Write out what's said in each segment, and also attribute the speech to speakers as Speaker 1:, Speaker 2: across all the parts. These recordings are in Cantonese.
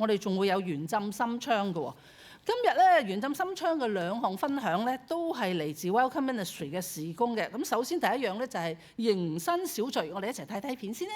Speaker 1: 我哋仲會有原浸心窗嘅喎。今日咧原浸心窗嘅2項分享咧，都係嚟自 Welcome Ministry 嘅事工嘅。咁首先第一樣咧就係迎新小聚，我哋一齊睇睇片先啦。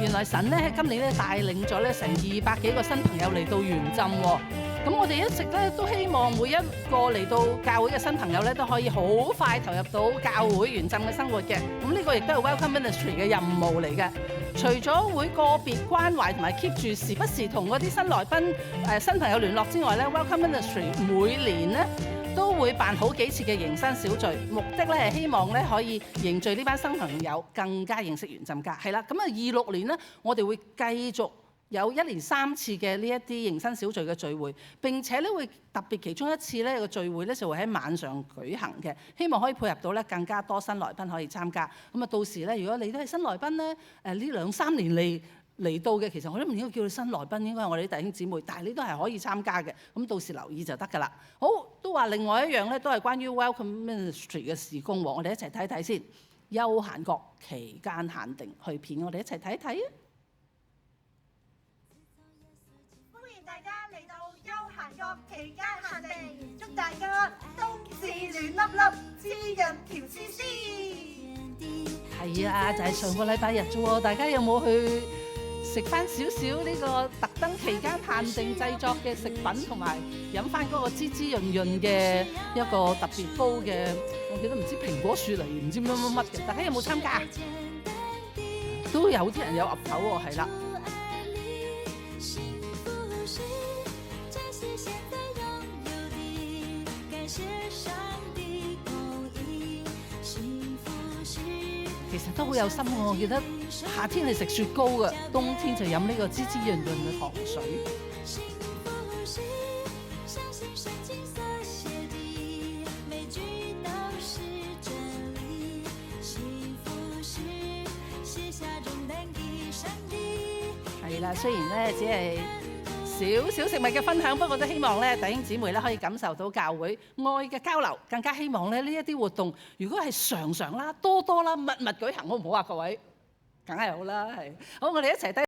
Speaker 1: 原來神咧喺今年咧帶領咗咧成200幾個新朋友嚟到原浸喎。咁我哋一直咧都希望每一個嚟到教會嘅新朋友咧都可以好快投入到教會原浸嘅生活嘅。咁呢個亦都係 Welcome Ministry 嘅任務嚟嘅。除咗會個別關懷同埋 keep 住時不時同嗰啲新來賓新朋友聯絡之外咧，Welcome Ministry 每年咧都會辦好幾次嘅迎新小聚，目的咧係希望咧可以凝聚呢班新朋友，更加認識原浸家。係啦，咁啊26年咧，我哋會繼續有1年3次嘅呢一啲迎新小聚嘅聚會，並且咧會特別其中一次咧個聚會咧就會喺晚上舉行嘅，希望可以配合到咧更加多新來賓可以參加。咁啊到時咧，如果你都係新來賓咧，呢2-3年嚟到嘅，其實我都唔應該叫你新來賓，應該係我哋啲弟兄姊妹，但係你都係可以參加嘅。咁到時留意就得㗎啦。好，都話另外一樣咧，都係關於 Welcome Ministry 嘅事工喎，我哋一齊睇睇先。休閒國期間限定去片，我哋一齊睇睇啊！
Speaker 2: 大家嚟到休閒國期間限定，祝大家冬至暖粒粒，滋潤條絲絲。
Speaker 1: 係啊，就係上個禮拜日啫喎，大家有冇去食翻少少呢個特登期間限定製作嘅食品，同埋飲翻嗰個滋滋潤潤嘅一個特別煲嘅，我記得唔知蘋果雪梨唔知乜乜乜嘅，大家有冇參加？都有啲人有岌頭喎，係啦。其實都好有心喎，我記得夏天係食雪糕嘅，冬天就飲呢個滋滋潤潤嘅糖水。係啦，雖然咧只係少少食物嘅分享，不過都希望咧弟兄姊妹咧可以感受到教會愛嘅交流，更加希望咧呢一啲活動，如果係常常啦、多多啦、密密舉行，好唔好啊？各位，梗係好啦，係好，我哋一齊低